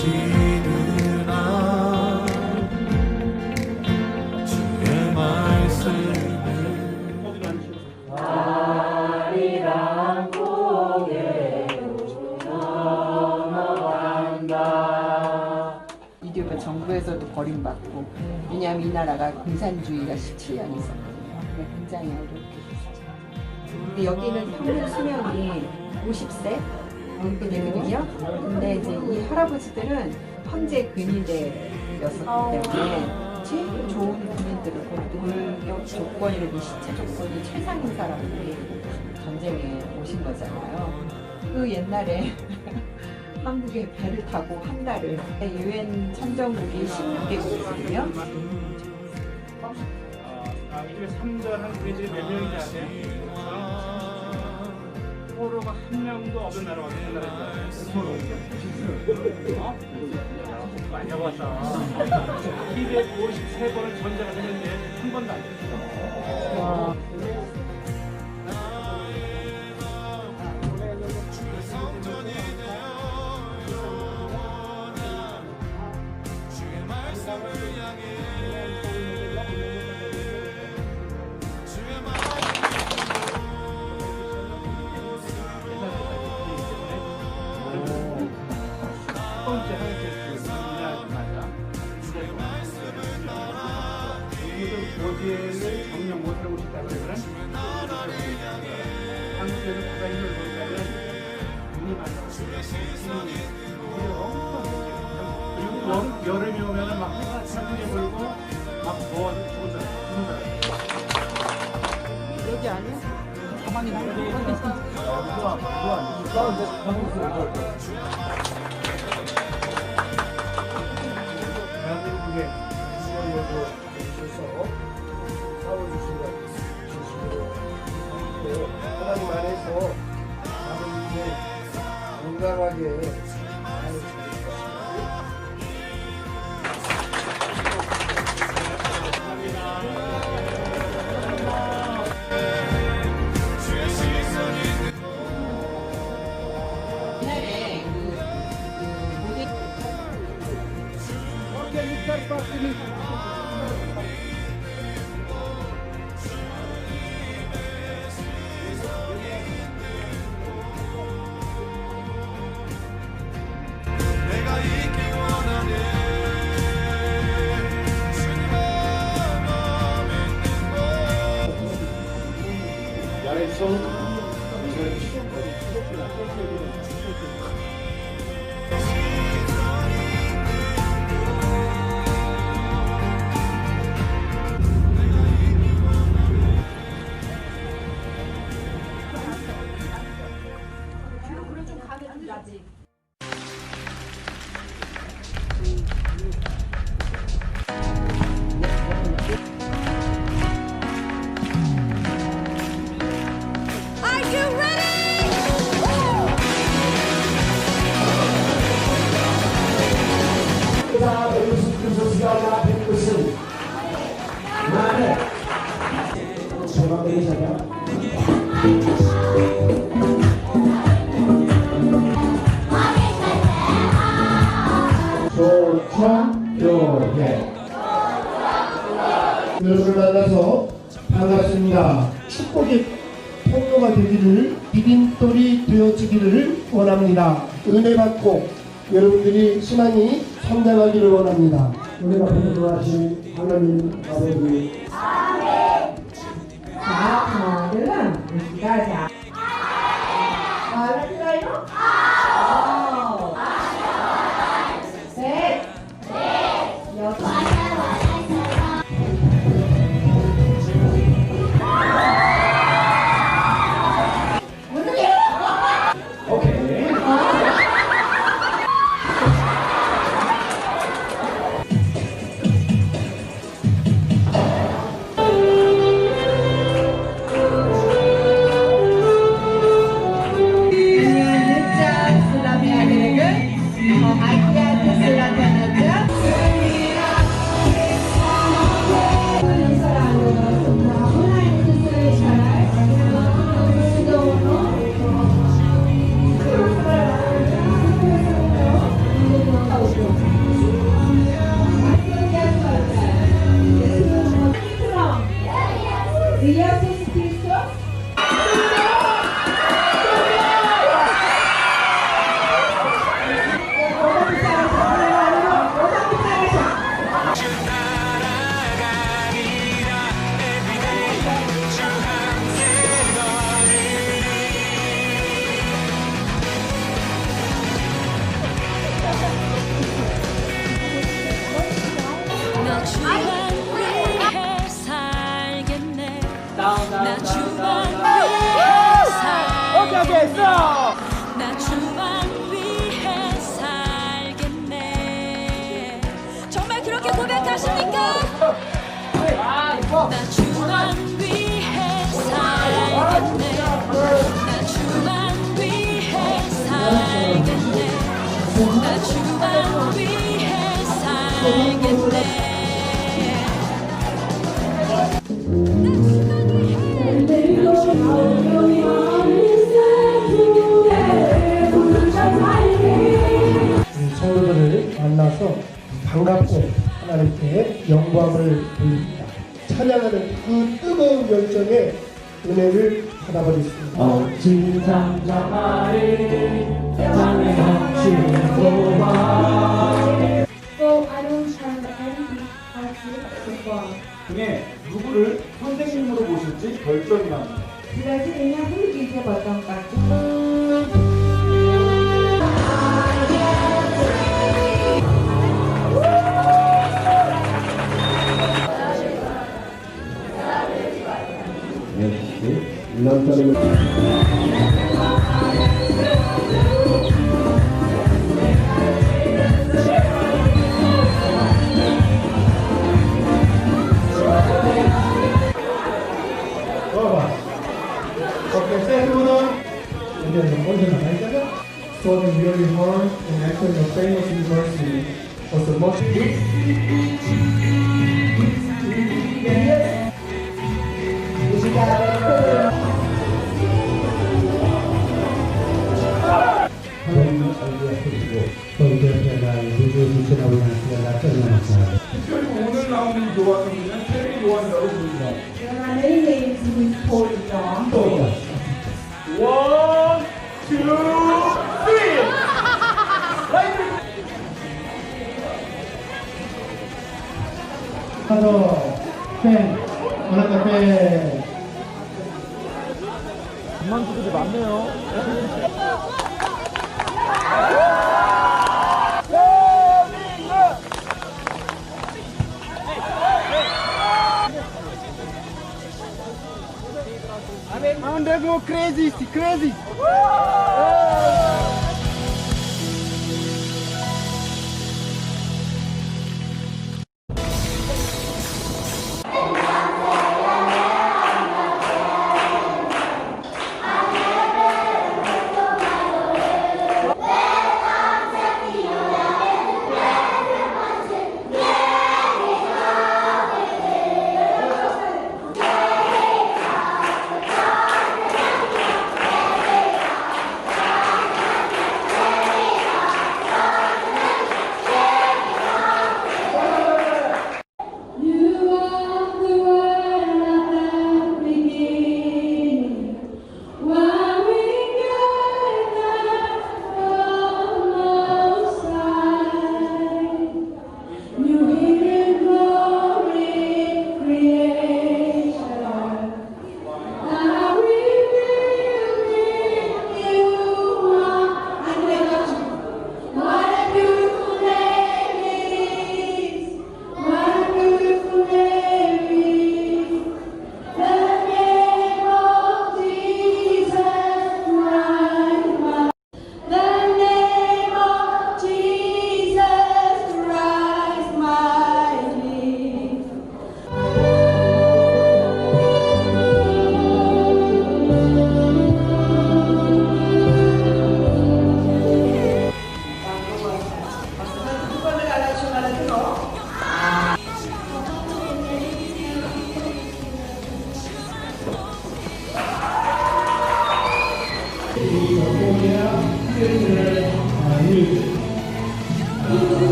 지는 날 주의 말씀을 아리랑 고개 넘어간다. 이디오피아 정부에서도 버림받고, 왜냐하면 이 나라가 공산주의가 17년 있었거든요. 굉장히 어렵게 됐어요. 근데 여기는 평균 수명이 50세 이렇게 되거든요. 근데 이제 이 할아버지들은 황제 근위대였었기 때문에 제일 좋은 군인들을 놀격 조건이라든지 시체 조건이 최상인 사람들이 전쟁에 오신 거잖아요. 그 옛날에 한국에 배를 타고 한 달을 유엔 참전국이 16개국이거든요. 이게 3절한 우리 집에 몇 명이냐 하세요? 포로가 한 명도 없는 나라가 어떤 나라인가요? 많이 해봤다. 253번을 전쟁을 했는데 한 번도 안 됐어. 고지를 정령 못하고 싶다 그러면 한국에서 국가인을 보니까는 눈이 많아서 그리고 여름이 오면은 막 해가 차게 불고 막 더워서 죽는다. 여기 아니야? 가방이 나오는 대한민국에 수영에도 있어서 싸워주시고 하나님 안에서 나는 이제 건강하게 많이 지낼 내가 있기 원하네 주님만 믿는 곳 야외성 조청교회 여러분을 만나서 반갑습니다. 축복의 통로가 되기를 디딤돌이 되어지기를 원합니다. 은혜 받고 여러분들이 신앙이 성장하기를 원합니다. 은혜가 풍성하신 하나님 아버지 자, 하나들은 시작. 알았어요? 셋, 여섯. 나 주만 위해 살겠네. 정말 그렇게 고백하십니까? 나 주만 위해 살겠네. 나 주만 위해 살겠네. 나 주만 위해 살겠네. 우리 성도들을 만나서 반갑고 하나님께 영광을 돌립니다. 찬양하는 그 뜨거운 열정에 은혜를 받아버리겠습니다. So I don't have any party football. 중에 누구를 선생님으로 모실지 결정이 납니다. 지라시는 한국인의 버전까지. Okay, second one. And then the order of Isaiah. Studying really hard and actually the famous university was the most 오늘 나오는 요한은 세례 요한이라고 부릅니다. There are many names who is called John. 원, 투, 쓰리. 하나, 펜, 하나, 펜. 만두들이 많네요. And they go crazy, crazy.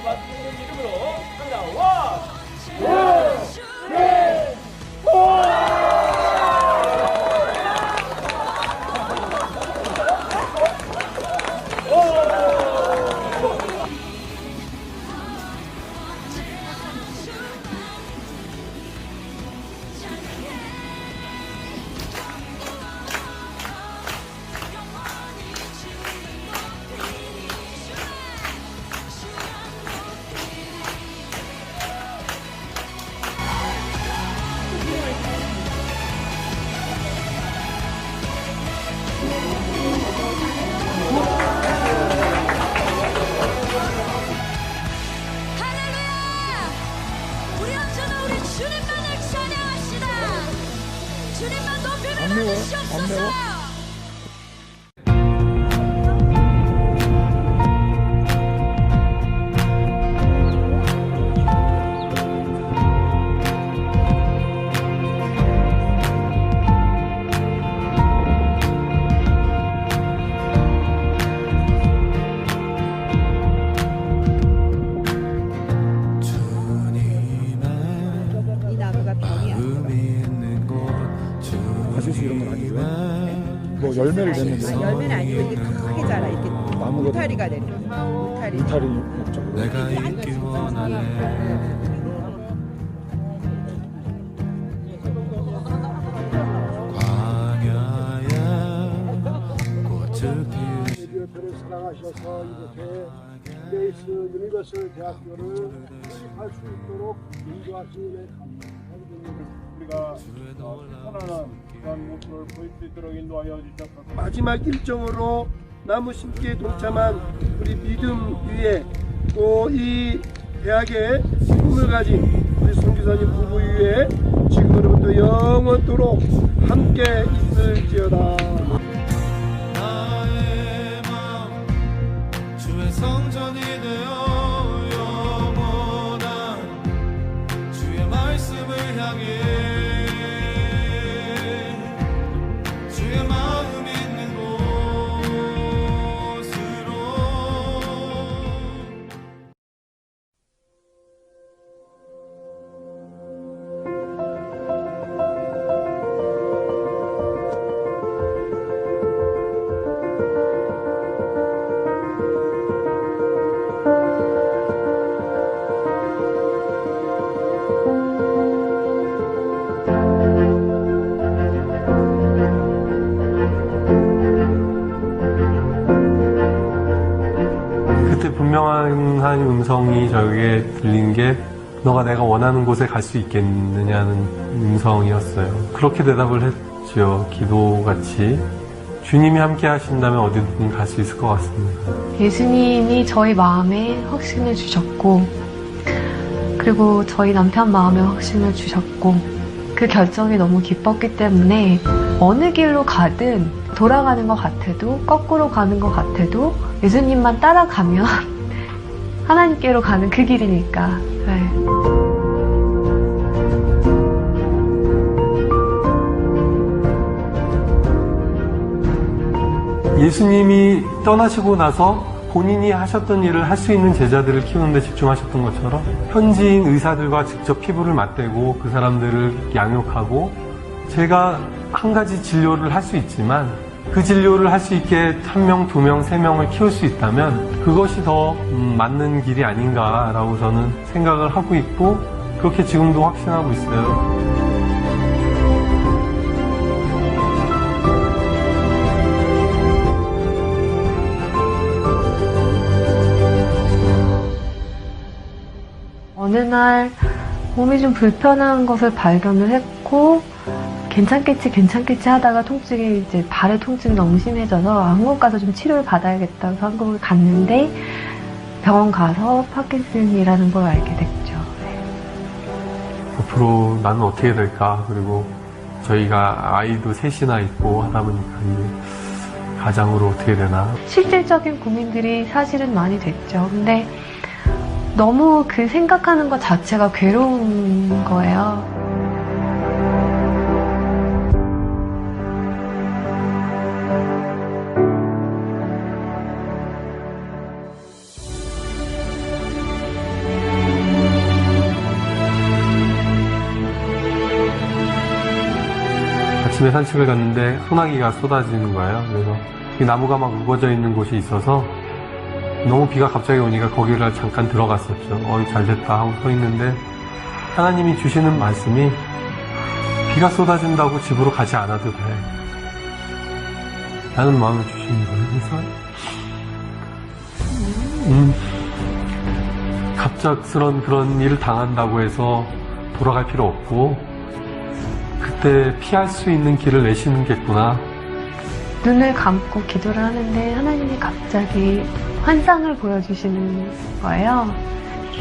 맞추는 이름으로 갑니다. 1, 2, 3, 4. 할렐루야! 우리 함께는 우리 주님만을 찬양합시다. 주님만 높이 받으시옵소서. 이 나무가 병이야. 가시수 이런 건 아니고요. 뭐 열매를 맺는 열매는 아니고 이게 크게 자라. 이렇게 나무가 울타리가 되는 거야. 울타리. 이탈이 목적으로. 내가 있길 원하네. 광야야 꽃을 피우시 미디어표를 사랑하셔서 이렇게 베이스 유니버설 대학교를 수립할 수 있도록 인도하시는 감사드립니다. 우리가 편안한 그런 모습을 보일 수 있도록 인도하여 주셔서 마지막 일정으로 나무 심기에 동참한 우리 믿음 위에 또 이 대학의 꿈을 가진 우리 송기사님 부부 위에 지금으로부터 영원토록 함께 있을지어다. 나의 마음 주의 성전이 되어 영원한 주의 말씀을 향해 주의 마음 있는 곳으로 그때 분명한 한 음성이 저에게 들린 게 너가 내가 원하는 곳에 갈 수 있겠느냐는 음성이었어요. 그렇게 대답을 했죠. 기도같이. 주님이 함께 하신다면 어디든 갈 수 있을 것 같습니다. 예수님이 저희 마음에 확신을 주셨고, 그리고 저희 남편 마음에 확신을 주셨고, 그 결정이 너무 기뻤기 때문에 어느 길로 가든 돌아가는 것 같아도 거꾸로 가는 것 같아도 예수님만 따라가면 하나님께로 가는 그 길이니까. 네. 예수님이 떠나시고 나서 본인이 하셨던 일을 할 수 있는 제자들을 키우는 데 집중하셨던 것처럼 현지인 의사들과 직접 피부를 맞대고 그 사람들을 양육하고 제가 한 가지 진료를 할 수 있지만 그 진료를 할 수 있게 1명, 2명, 3명을 키울 수 있다면 그것이 더 맞는 길이 아닌가라고 저는 생각을 하고 있고 그렇게 지금도 확신하고 있어요. 어느 날 몸이 좀 불편한 것을 발견을 했고 괜찮겠지 하다가 통증이 이제 발의 통증이 너무 심해져서 한국 가서 좀 치료를 받아야겠다고 해서 한국을 갔는데 병원 가서 파킨슨이라는 걸 알게 됐죠. 네. 앞으로 나는 어떻게 될까? 그리고 저희가 아이도 셋이나 있고 하다 보니까 이제 가장으로 어떻게 되나? 실질적인 고민들이 사실은 많이 됐죠. 근데 너무 그 생각하는 것 자체가 괴로운 거예요. 아침에 산책을 갔는데 소나기가 쏟아지는 거예요. 그래서 이 나무가 막 우거져 있는 곳이 있어서 너무 비가 갑자기 오니까 거기를 잠깐 들어갔었죠. 잘 됐다 하고 서 있는데 하나님이 주시는 말씀이 비가 쏟아진다고 집으로 가지 않아도 돼 라는 마음을 주시는 거예요. 그래서 갑작스런 그런 일을 당한다고 해서 돌아갈 필요 없고 그때 피할 수 있는 길을 내시는겠구나. 눈을 감고 기도를 하는데 하나님이 갑자기 환상을 보여주시는 거예요.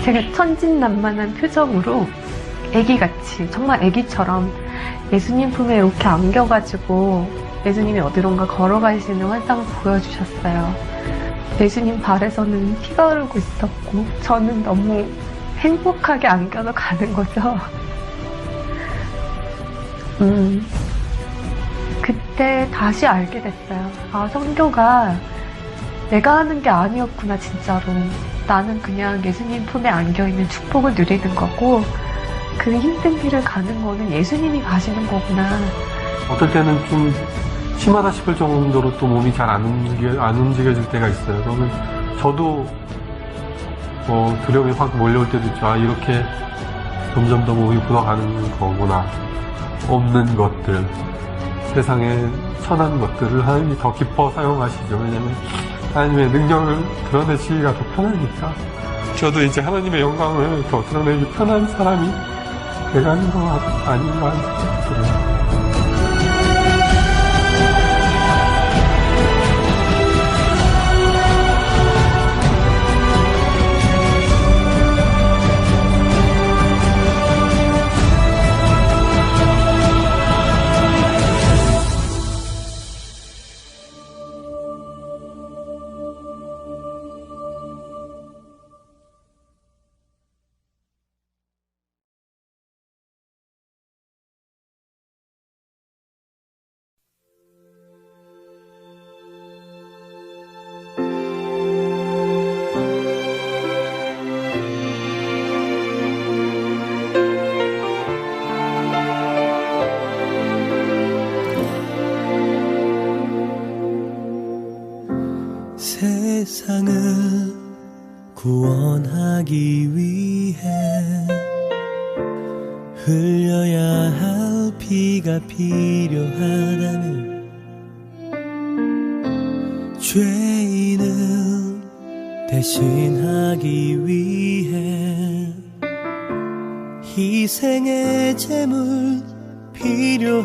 제가 천진난만한 표정으로 애기같이, 정말 애기처럼 예수님 품에 이렇게 안겨가지고 예수님이 어디론가 걸어가시는 환상을 보여주셨어요. 예수님 발에서는 피가 흐르고 있었고 저는 너무 행복하게 안겨서 가는 거죠. 그때 다시 알게 됐어요. 아, 선교가 내가 하는 게 아니었구나, 진짜로. 나는 그냥 예수님 품에 안겨있는 축복을 누리는 거고 그 힘든 길을 가는 거는 예수님이 가시는 거구나. 어떨 때는 좀 심하다 싶을 정도로 또 몸이 잘 안 움직여질 때가 있어요. 그러면 저도 두려움이 확 몰려올 때도 있죠. 아, 이렇게 점점 더 몸이 굳어가는 거구나. 없는 것들, 세상에 천한 것들을 하나님이 더 기뻐 사용하시죠. 왜냐면 하나님의 능력을 드러내시기가 더 편하니까. 저도 이제 하나님의 영광을 더 드러내기 편한 사람이 돼가는 거 아닌가 하는 생각이 들어요. 세상을 구원하기 위해 흘려야 할 피가 필요하다면 죄인을 대신하기 위해 희생의 제물 필요하시다면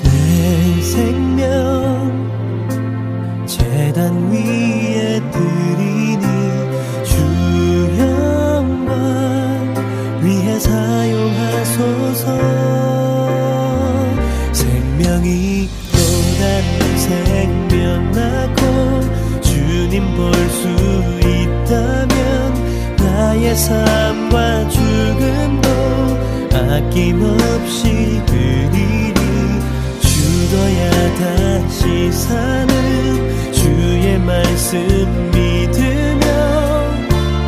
내 생명 제단 위에 드리니 주 영광 위해 사용하소서. 생명이 또 다른 생명 낳고 주님 볼 수 있다면 나의 삶과 죽음도 아낌없이 드리리. 죽어야 다시 사는 주의 말씀 믿으며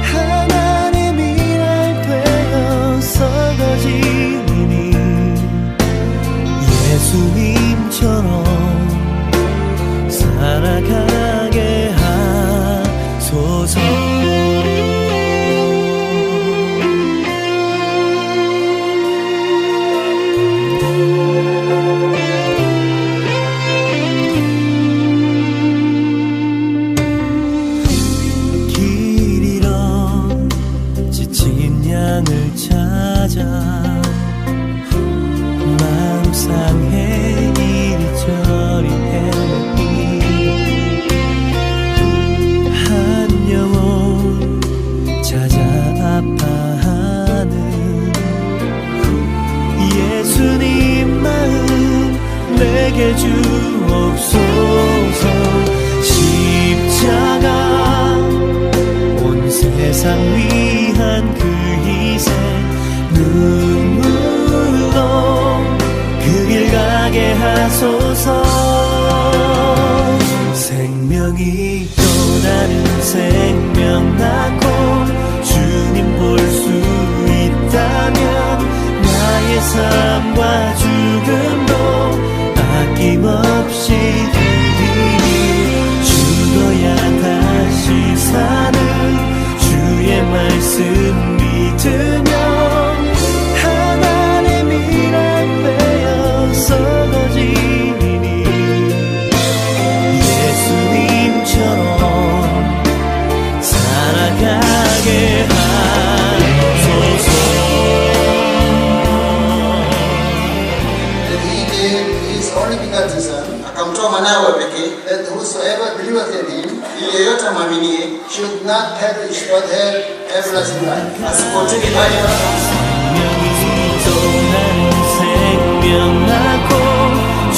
하나님 일할 되어 썩어지니 예수님처럼 살아가게 하소서. 마음 상해 이리저리 헤매기 한 영혼 찾아 아파하는 예수님 마음 내게 주옵소서. 십자가 온 세상 위한 그 희생 눈물로 그 길 가게 하소서. 생명이 또 다른 생명 낳고 주님 볼 수 있다면 나의 삶과 죽음도 아낌없이 드리니 죽어야 다시 사는 주의 말씀 믿으며 하나의 미랄 빼어서 거지니 예수님처럼 살아가게 하소서. His only begotten Son, akamtoa mwanawe pekee, that whosoever believeth in him, ili yeyote amwaminie, should not perish but have everlasting life. Asipotee bali 생명이 떠나는 생명 낳고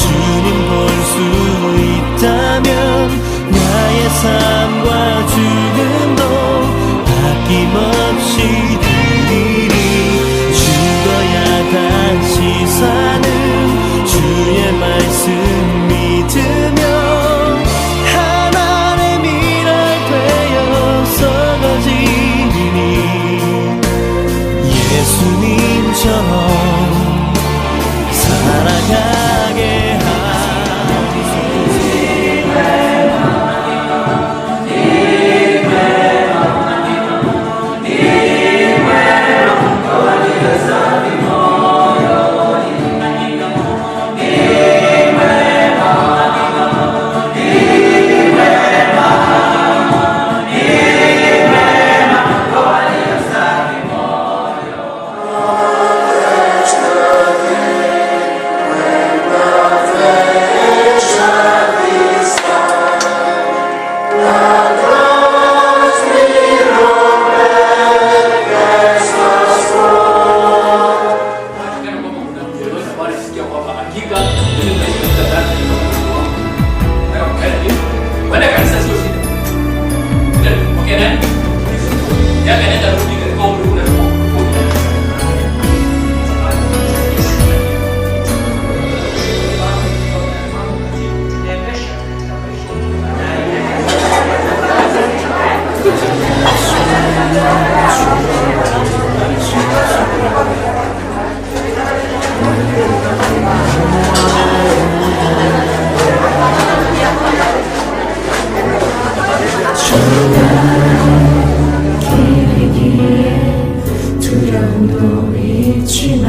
주님 볼 수 있다면 나의 삶과 죽음도 아낌없이 드리리 죽어야 다시 사는 주의 말씀 믿으며 하나의 미랄 되어서 거지니 예수님처럼 살아가게 두려움도 있지만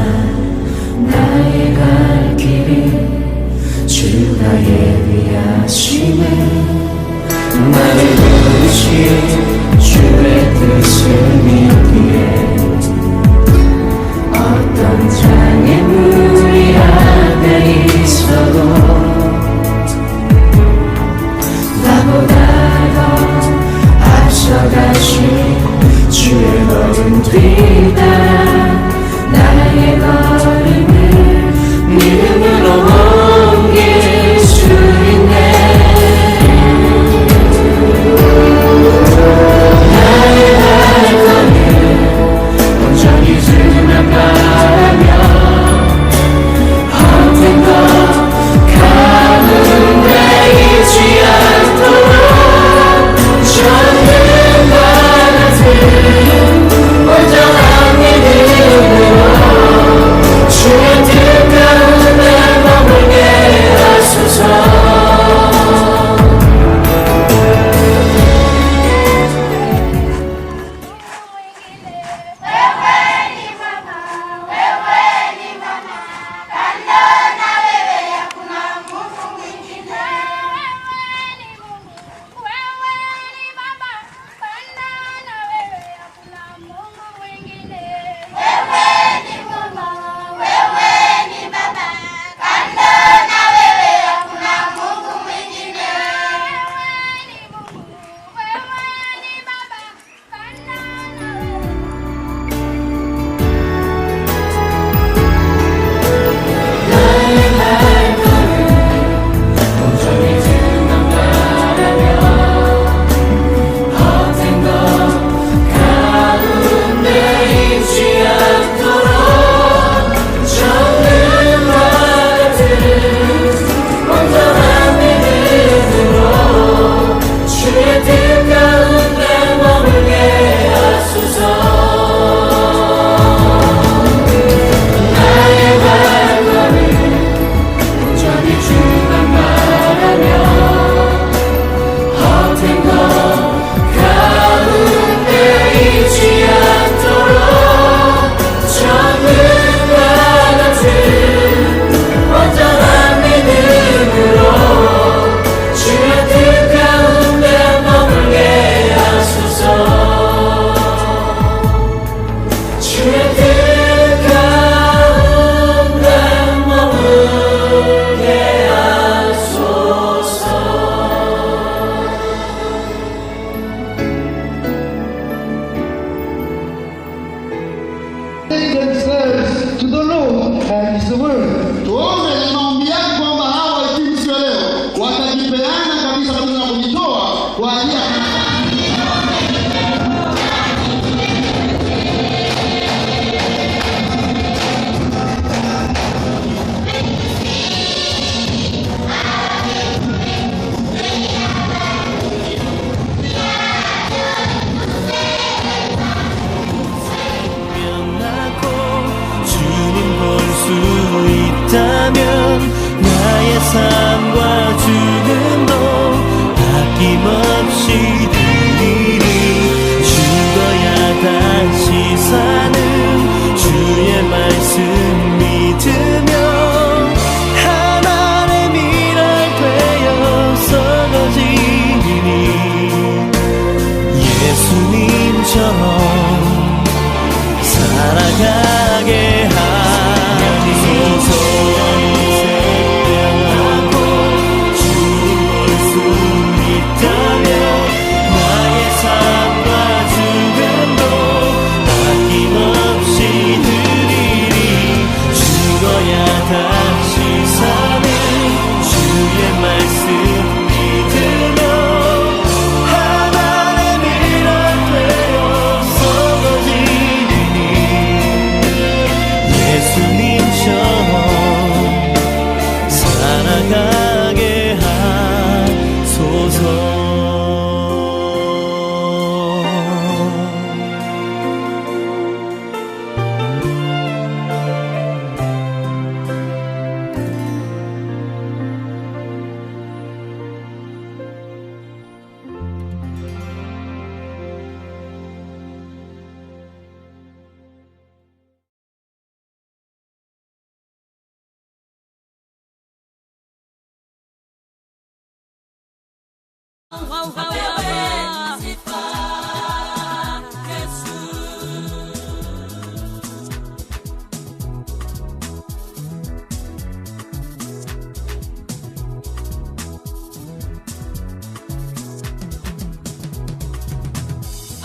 나의 갈 길은 주가 예비하시네 나를 부르신 주의 뜻을 믿기에 어떤 장애물이 앞에 있어도 나보다 더 앞서가시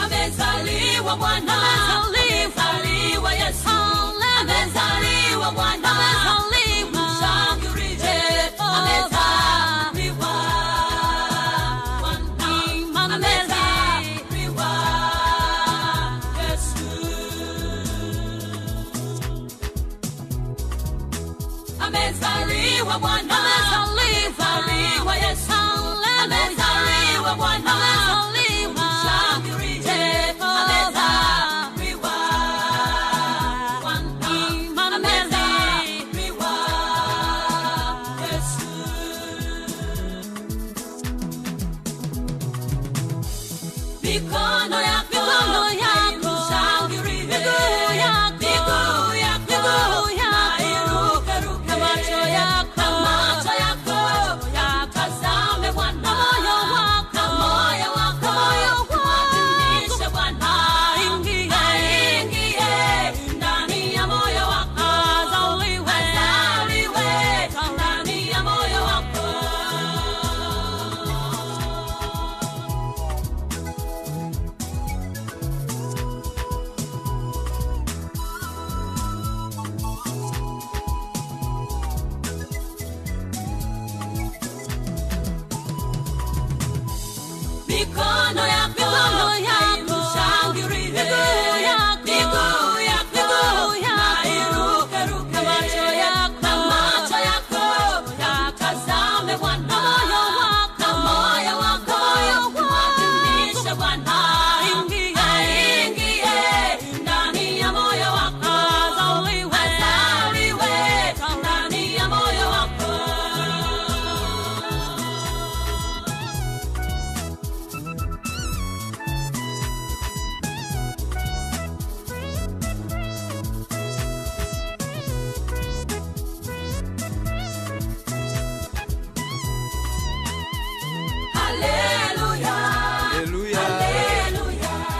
Amezaliwa Bwana, amezaliwa Yesu, amezaliwa Bwana, mshangilie, amezaliwa Bwana, amezaliwa Yesu, amezaliwa Bwana, amezaliwa Yesu, amezaliwa Bwana. Mikono yako, mshangilie, miguu yako, na irukaruke, macho yako yakatazame Bwana, moyo wako mwadhimishe Bwana, aingie ndani ya moyo wako, azaliwe ndani ya moyo wako. Mikono yako, mshangilie, miguu yako, na irukaruke, macho yako yakatazame Bwana, moyo wako mwadhimishe Bwana, aingie ndani ya moyo wako, azaliwe ndani ya moyo wako.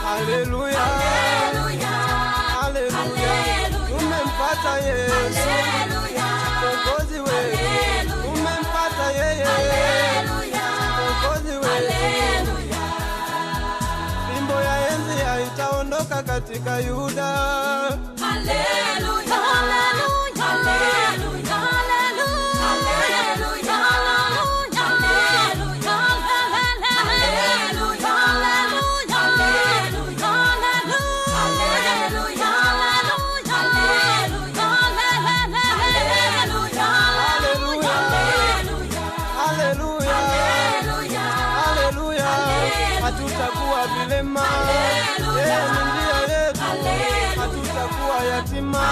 Haleluya, haleluya, tumempata Yesu, Mwokozi wetu, tumempata yeye, Mwokozi wetu. Fimbo ya enzi haitaondoka katika Yuda. Haleluya, haleluya, haleluya, hatutakuwa vilema, yeye ni njia yetu, hatutakuwa yatima,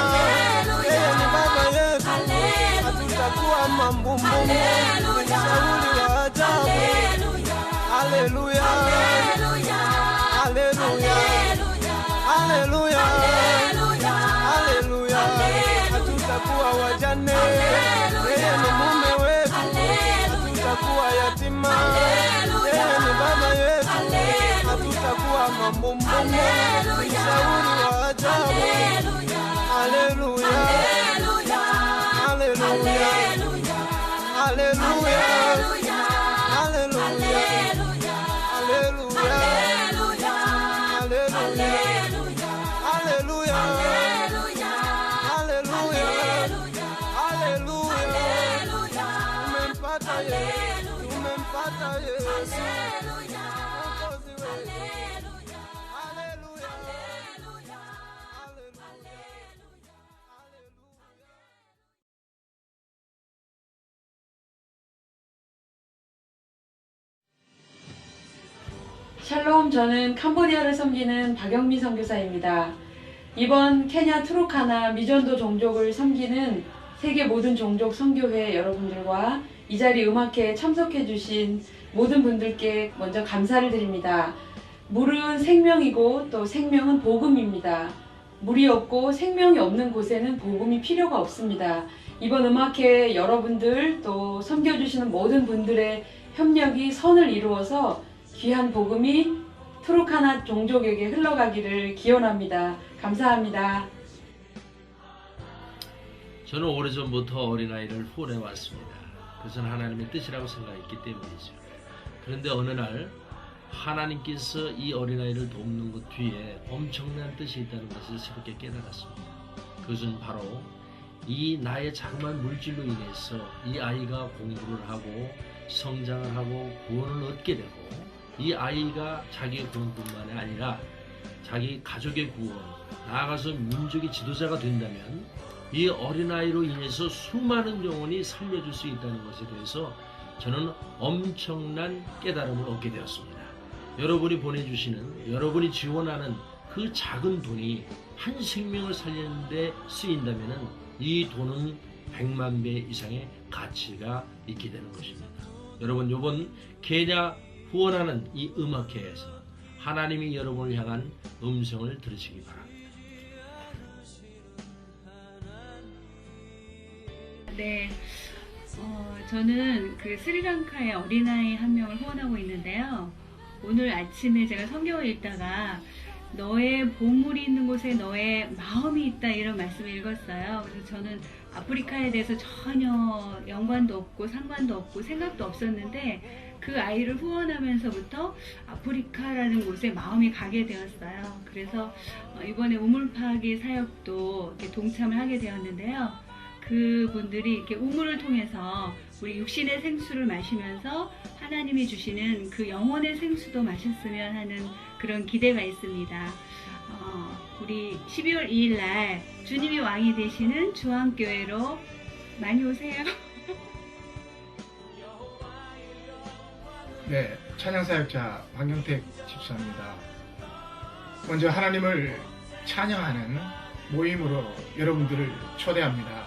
yeye ni baba yetu, hatutakuwa mambumbumbu, mshauri wa ajabu. Haleluya, haleluya, haleluya, haleluya, hatutakuwa wajane, yeye ni mume wetu, hatutakuwa yatima, yeye ni baba yetu, hatutakuwa mambumbumbu, mshauri wa ajabu. Haleluya, haleluya, haleluya, haleluya, haleluya, haleluya, haleluya, tumempata Yesu, tumempata Yesu, Mwokozi wetu. Haleluya, haleluya. 샬롬, 저는 캄보디아를 섬기는 박영미 선교사입니다. 이번 케냐 트루카나 미전도 종족을 섬기는 세계 모든 종족 선교회 여러분들과 이 자리 음악회에 참석해 주신 모든 분들께 먼저 감사를 드립니다. 물은 생명이고 또 생명은 복음입니다. 물이 없고 생명이 없는 곳에는 복음이 필요가 없습니다. 이번 음악회 여러분들 또 섬겨주시는 모든 분들의 협력이 선을 이루어서 귀한 복음이 트로카나 종족에게 흘러가기를 기원합니다. 감사합니다. 저는 오래전부터 어린아이를 후원해 왔습니다. 그것은 하나님의 뜻이라고 생각했기 때문이죠. 그런데 어느 날 하나님께서 이 어린아이를 돕는 것 뒤에 엄청난 뜻이 있다는 것을 새롭게 깨달았습니다. 그것은 바로 이 나의 자그마한 물질로 인해서 이 아이가 공부를 하고 성장을 하고 구원을 얻게 되고 이 아이가 자기의 구원뿐만 아니라 자기 가족의 구원, 나아가서 민족의 지도자가 된다면 이 어린아이로 인해서 수많은 영혼이 살려줄 수 있다는 것에 대해서 저는 엄청난 깨달음을 얻게 되었습니다. 여러분이 보내주시는, 여러분이 지원하는 그 작은 돈이 한 생명을 살리는 데 쓰인다면 이 돈은 100만 배 이상의 가치가 있게 되는 것입니다. 여러분, 이번 케냐 후원하는 이 음악회에서 하나님이 여러분을 향한 음성을 들으시기 바랍니다. 네, 저는 그 스리랑카의 어린아이 한 명을 후원하고 있는데요. 오늘 아침에 제가 성경을 읽다가 너의 보물이 있는 곳에 너의 마음이 있다 이런 말씀을 읽었어요. 그래서 저는 아프리카에 대해서 전혀 연관도 없고 상관도 없고 생각도 없었는데 그 아이를 후원하면서부터 아프리카라는 곳에 마음이 가게 되었어요. 그래서 이번에 우물파기 사역도 이렇게 동참을 하게 되었는데요. 그분들이 이렇게 우물을 통해서 우리 육신의 생수를 마시면서 하나님이 주시는 그 영혼의 생수도 마셨으면 하는 그런 기대가 있습니다. 우리 12월 2일 날 주님이 왕이 되시는 주안교회로 많이 오세요. 네, 찬양사역자 황경택 집사입니다. 먼저 하나님을 찬양하는 모임으로 여러분들을 초대합니다.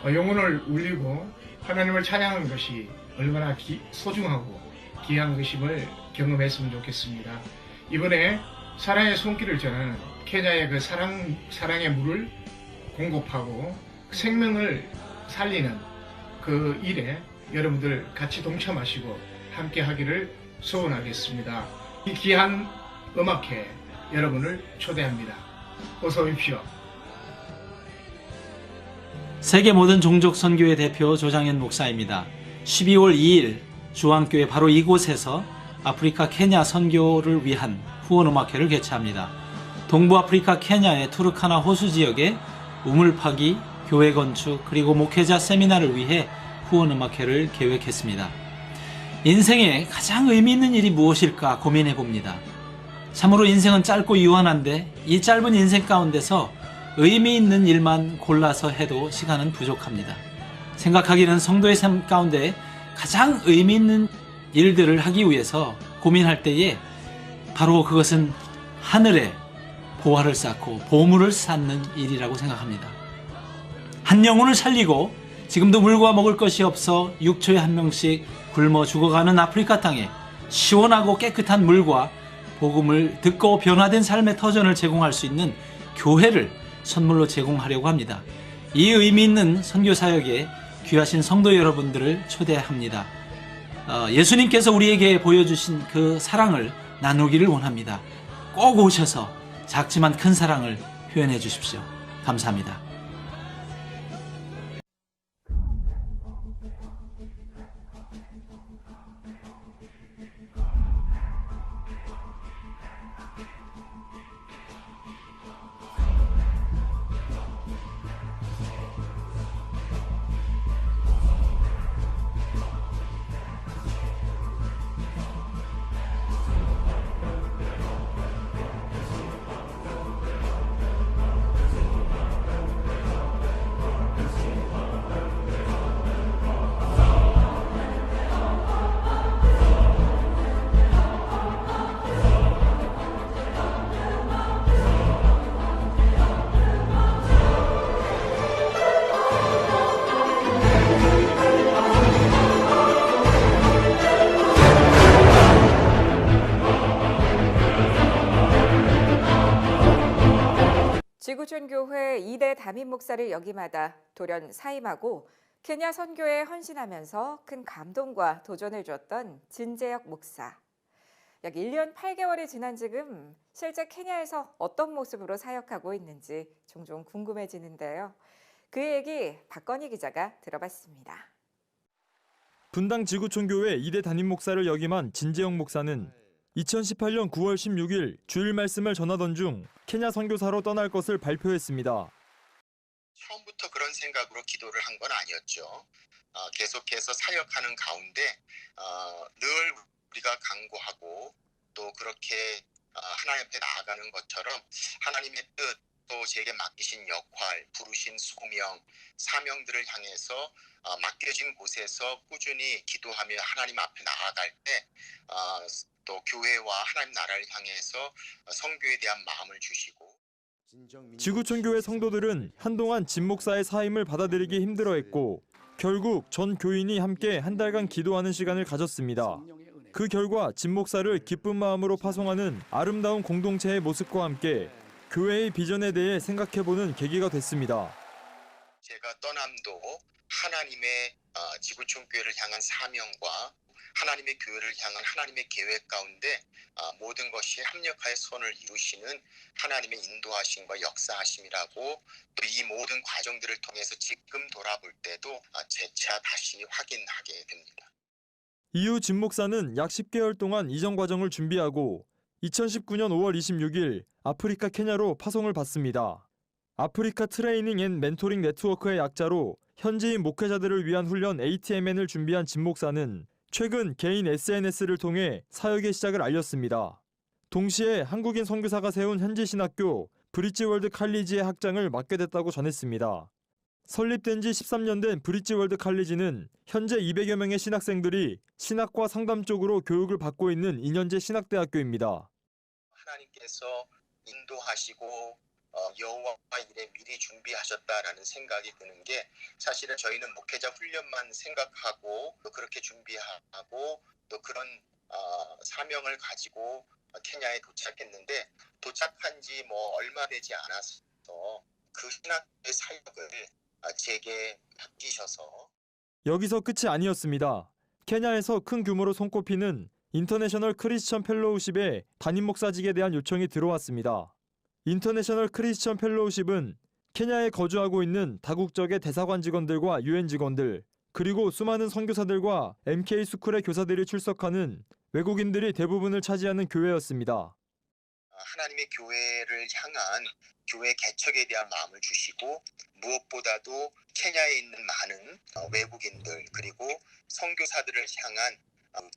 영혼을 울리고 하나님을 찬양하는 것이 얼마나 소중하고 귀한 것임을 경험했으면 좋겠습니다. 이번에 사랑의 손길을 저는 케냐의 그 사랑의 물을 공급하고 생명을 살리는 그 일에 여러분들 같이 동참하시고 함께 하기를 소원하겠습니다. 이 귀한 음악회 여러분을 초대합니다. 어서 오십시오. 세계 모든 종족 선교회 대표 조장현 목사입니다. 12월 2일 주안교회 바로 이곳에서 아프리카 케냐 선교를 위한 후원음악회를 개최합니다. 동부아프리카 케냐의 투르카나 호수 지역에 우물파기, 교회 건축, 그리고 목회자 세미나를 위해 후원음악회를 계획했습니다. 인생에 가장 의미 있는 일이 무엇일까 고민해 봅니다. 참으로 인생은 짧고 유한한데 이 짧은 인생 가운데서 의미 있는 일만 골라서 해도 시간은 부족합니다. 생각하기는 성도의 삶 가운데 가장 의미 있는 일들을 하기 위해서 고민할 때에 바로 그것은 하늘에 보화를 쌓고 보물을 쌓는 일이라고 생각합니다. 한 영혼을 살리고 지금도 물과 먹을 것이 없어 6초에 한 명씩 굶어 죽어가는 아프리카 땅에 시원하고 깨끗한 물과 복음을 듣고 변화된 삶의 터전을 제공할 수 있는 교회를 선물로 제공하려고 합니다. 이 의미 있는 선교사역에 귀하신 성도 여러분들을 초대합니다. 예수님께서 우리에게 보여주신 그 사랑을 나누기를 원합니다. 꼭 오셔서 작지만 큰 사랑을 표현해 주십시오. 감사합니다. 지구촌교회 2대 담임 목사를 역임하다 돌연 사임하고 케냐 선교에 헌신하면서 큰 감동과 도전을 줬던 진재혁 목사. 약 1년 8개월이 지난 지금 실제 케냐에서 어떤 모습으로 사역하고 있는지 종종 궁금해지는데요. 그 얘기 박건희 기자가 들어봤습니다. 분당 지구촌교회 2대 담임 목사를 역임한 진재영 목사는 2018년 9월 16일 주일 말씀을 전하던 중 케냐 선교사로 떠날 것을 발표했습니다. 처음부터 그런 생각으로 기도를 한 건 아니었죠. 계속해서 사역하는 가운데 늘 우리가 간구하고 또 그렇게 하나님 앞에 나아가는 것처럼 하나님의 뜻, 또 제게 맡기신 역할, 부르신 소명, 사명들을 향해서 맡겨진 곳에서 꾸준히 기도하며 하나님 앞에 나아갈 때 또 교회와 하나님 나라를 향해서 선교에 대한 마음을 주시고 지구촌교회 성도들은 한동안 진 목사의 사임을 받아들이기 힘들어했고 결국 전 교인이 함께 한 달간 기도하는 시간을 가졌습니다. 그 결과 진 목사를 기쁜 마음으로 파송하는 아름다운 공동체의 모습과 함께 교회의 비전에 대해 생각해보는 계기가 됐습니다. 제가 떠남도 하나님의 지구촌교회를 향한 사명과 하나님의 교회를 향한 하나님의 계획 가운데 모든 것이 합력하여 선을 이루시는 하나님의 인도하심과 역사하심이라고 또 이 모든 과정들을 통해서 지금 돌아볼 때도 재차 다시 확인하게 됩니다. 이후 진 목사는 약 10개월 동안 이전 과정을 준비하고 2019년 5월 26일 아프리카 케냐로 파송을 받습니다. 아프리카 트레이닝 앤 멘토링 네트워크의 약자로 현지인 목회자들을 위한 훈련 ATMN을 준비한 진 목사는 최근 개인 SNS를 통해 사역의 시작을 알렸습니다. 동시에 한국인 선교사가 세운 현지 신학교 브릿지월드 칼리지의 학장을 맡게 됐다고 전했습니다. 설립된 지 13년 된 브릿지월드 칼리지는 현재 200여 명의 신학생들이 신학과 상담 쪽으로 교육을 받고 있는 2년제 신학대학교입니다. 하나님께서 인도하시고 여호와 일에 미리 준비하셨다라는 생각이 드는 게 사실은 저희는 목회자 훈련만 생각하고 또 그렇게 준비하고 또 그런 사명을 가지고 케냐에 도착했는데 도착한 지 얼마 되지 않아서 그 신학교의 사역을 제게 맡기셔서 여기서 끝이 아니었습니다. 케냐에서 큰 규모로 손꼽히는 인터내셔널 크리스천 펠로우십에 담임 목사직에 대한 요청이 들어왔습니다. 인터내셔널 크리스천 펠로우십은 케냐에 거주하고 있는 다국적의 대사관 직원들과 UN 직원들, 그리고 수많은 선교사들과 MK 스쿨의 교사들이 출석하는 외국인들이 대부분을 차지하는 교회였습니다. 하나님의 교회를 향한 교회 개척에 대한 마음을 주시고 무엇보다도 케냐에 있는 많은 외국인들 그리고 선교사들을 향한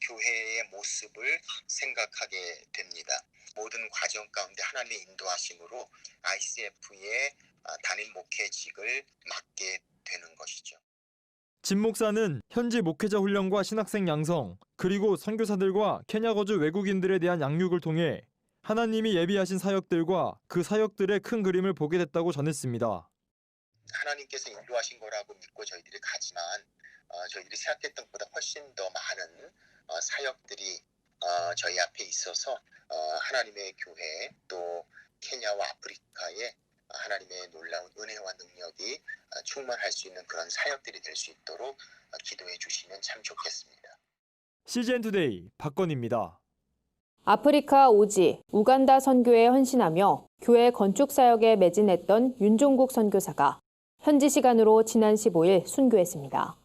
교회의 모습을 생각하게 됩니다. 모든 과정 가운데 하나님의 인도하심으로 ICF의 담임 목회직을 맡게 되는 것이죠. 진 목사는 현지 목회자 훈련과 신학생 양성, 그리고 선교사들과 케냐 거주 외국인들에 대한 양육을 통해 하나님이 예비하신 사역들과 그 사역들의 큰 그림을 보게 됐다고 전했습니다. 하나님께서 인도하신 거라고 믿고 저희들이 가지만 저희들이 생각했던 것보다 훨씬 더 많은 사역들이 저희 앞에 있어서 하나님의 교회 또 케냐와 아프리카에 하나님의 놀라운 은혜와 능력이 충만할 수 있는 그런 사역들이 될 수 있도록 기도해 주시면 참 좋겠습니다. CGN투데이 박건희입니다. 아프리카 오지, 우간다 선교에 헌신하며 교회 건축 사역에 매진했던 윤종국 선교사가 현지 시간으로 지난 15일 순교했습니다.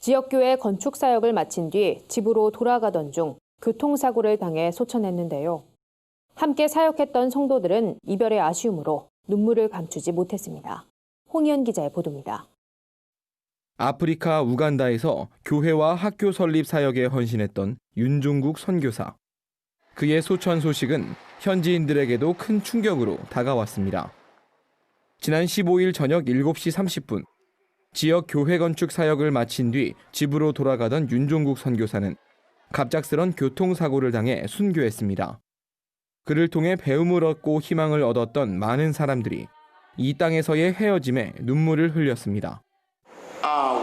지역교회 건축 사역을 마친 뒤 집으로 돌아가던 중 교통사고를 당해 소천했는데요. 함께 사역했던 성도들은 이별의 아쉬움으로 눈물을 감추지 못했습니다. 홍희연 기자의 보도입니다. 아프리카 우간다에서 교회와 학교 설립 사역에 헌신했던 윤종국 선교사. 그의 소천 소식은 현지인들에게도 큰 충격으로 다가왔습니다. 지난 15일 저녁 7시 30분 지역 교회 건축 사역을 마친 뒤 집으로 돌아가던 윤종국 선교사는 갑작스런 교통사고를 당해 순교했습니다. 그를 통해 배움을 얻고 희망을 얻었던 많은 사람들이 이 땅에서의 헤어짐에 눈물을 흘렸습니다.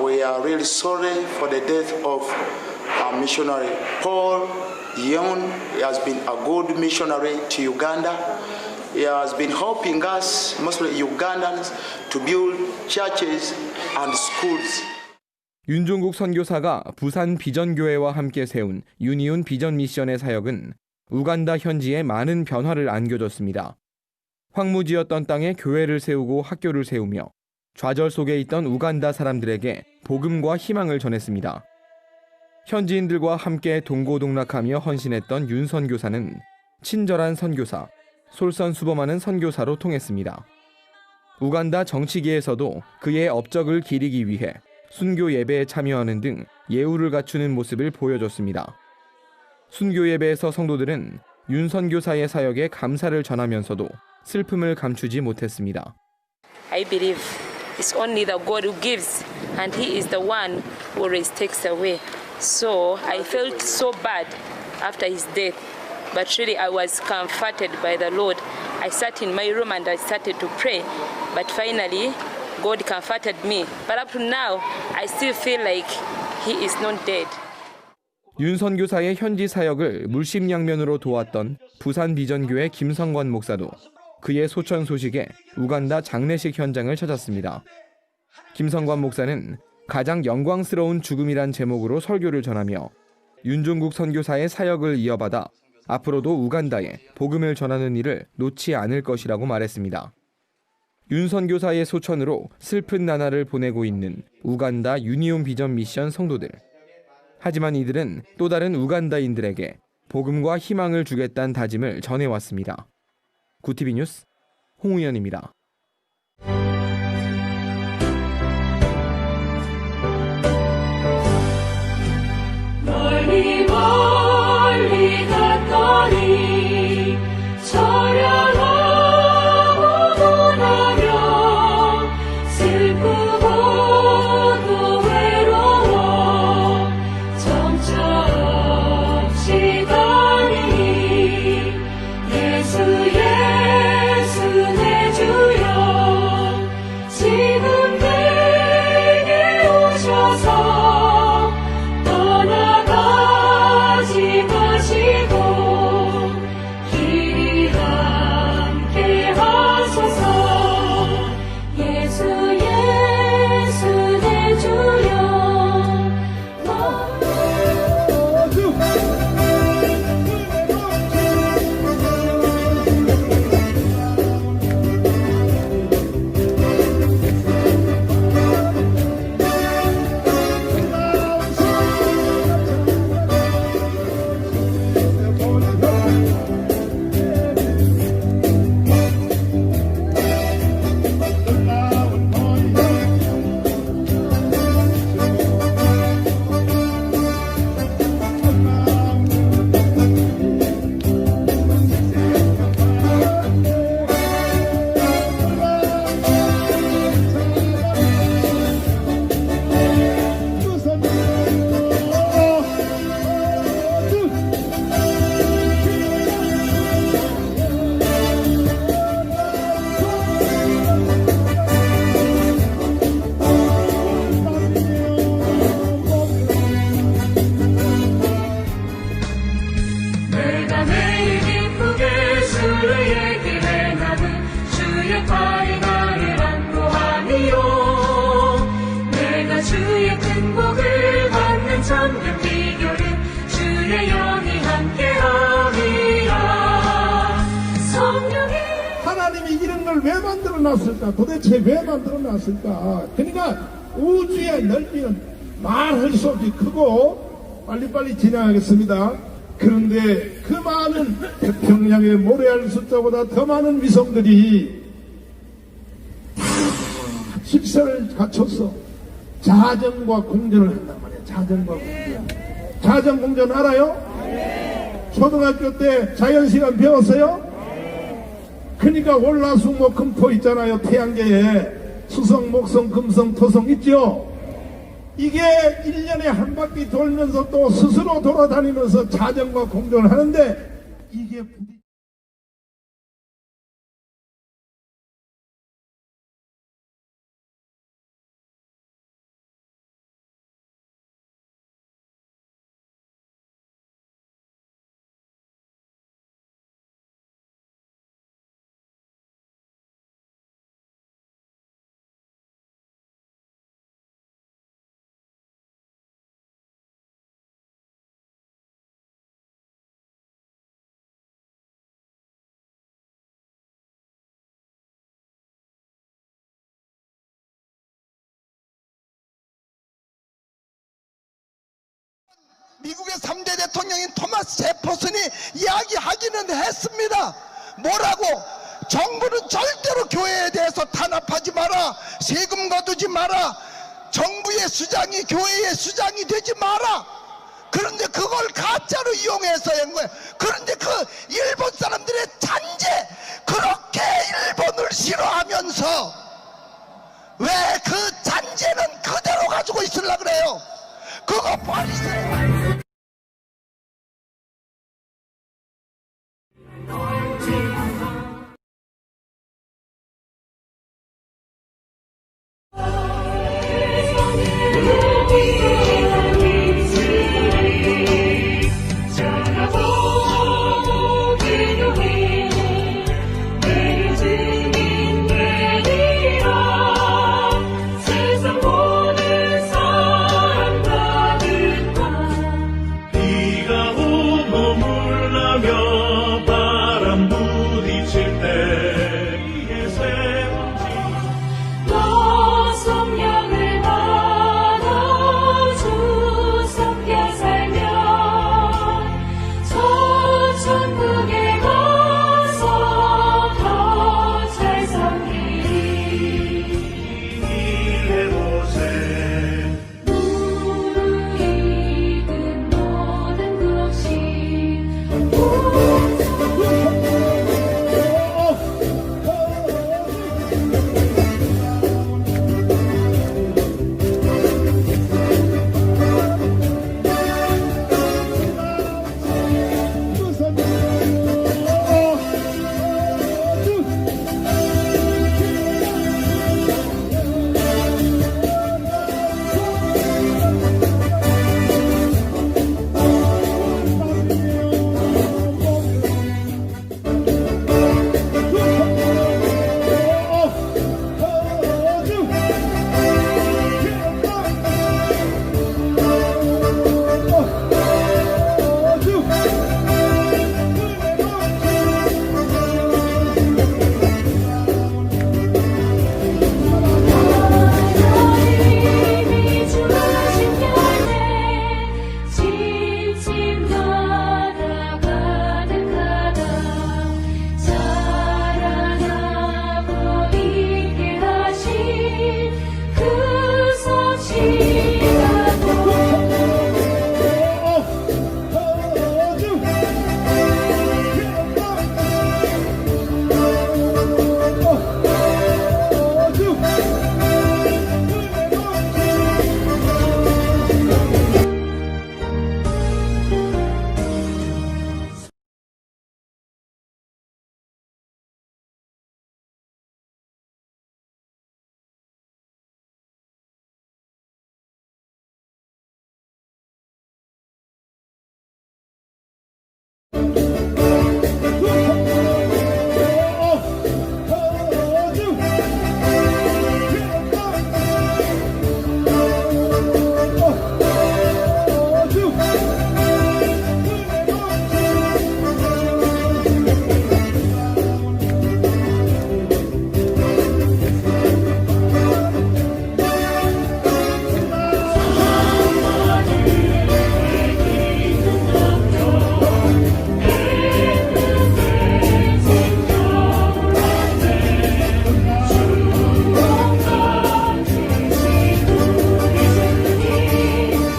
We are really sorry for the death of our missionary Paul Young. He has been a good missionary to Uganda. He has been helping us, mostly Ugandans, to build churches and schools. 윤종국 선교사가 부산 비전교회와 함께 세운 유니온 비전 미션의 사역은 우간다 현지에 많은 변화를 안겨줬습니다. 황무지였던 땅에 교회를 세우고 학교를 세우며 좌절 속에 있던 우간다 사람들에게 복음과 희망을 전했습니다. 현지인들과 함께 동고동락하며 헌신했던 윤 선교사는 친절한 선교사, 솔선수범하는 선교사로 통했습니다. 우간다 정치계에서도 그의 업적을 기리기 위해 순교 예배에 참여하는 등 예우를 갖추는 모습을 보여줬습니다. 순교 예배에서 성도들은 윤 선교사의 사역에 감사를 전하면서도 슬픔을 감추지 못했습니다. I believe it's only the God who gives and he is the one who always takes away. So I felt so bad after his death, but really I was comforted by the Lord. I sat in my room and I started to pray, but finally God comforted me. But up to now, I still feel like he is not dead. 윤 선교사의 현지 사역을 물심양면으로 도왔던 부산 비전교회 김성관 목사도 그의 소천 소식에 우간다 장례식 현장을 찾았습니다. 김성관 목사는 가장 영광스러운 죽음이란 제목으로 설교를 전하며 윤종국 선교사의 사역을 이어받아 앞으로도 우간다에 복음을 전하는 일을 놓지 않을 것이라고 말했습니다. 윤 선교사의 소천으로 슬픈 나날을 보내고 있는 우간다 유니온 비전 미션 성도들. 하지만 이들은 또 다른 우간다인들에게 복음과 희망을 주겠다는 다짐을 전해왔습니다. 구티비 뉴스 홍우연입니다. 멀리 멀리 갔더니 처량하고 고나며 슬프고도 외로워 정처없이 가니 예수 예수 내 주여 지금 내게 오셔서 떠나가지 마시고 길이 함께 하소서 예수 예수 내 주여 내가 매일 기쁘게 주를 얘기해 나는 주의 팔이 나를 안보하니요 내가 주의 큰 복을 받는 참된 비결은 주의 영이 함께함이라 성령이 하나님이 이런 걸 왜 만들어 놨을까? 도대체 왜 만들어 놨을까? 그러니까 우주의 넓이는 말할 수 없이 크고 빨리빨리 진행하겠습니다. 그런데 그 많은 태평양의 모래알 숫자보다 더 많은 위성들이 다 질서를 갖춰서 자전과 공전을 한단 말이에요. 자전과 공전. 자전 공전 알아요? 초등학교 때 자연시간 배웠어요? 그러니까 월화수 목 금토 있잖아요. 태양계에 수성 목성 금성 토성 있죠. 이게 1년에 한 바퀴 돌면서 또 스스로 돌아다니면서 자전과 공전을 하는데 이게 미국의 3대 대통령인 토마스 제퍼슨이 이야기하기는 했습니다. 뭐라고? 정부는 절대로 교회에 대해서 탄압하지 마라, 세금 거두지 마라, 정부의 수장이 교회의 수장이 되지 마라. 그런데 그걸 가짜로 이용해서 한 거예요. 그런데 그 일본 사람들의 잔재, 그렇게 일본을 싫어하면서 왜 그 잔재는 그대로 가지고 있으려고 그래요? 그거 버리세요.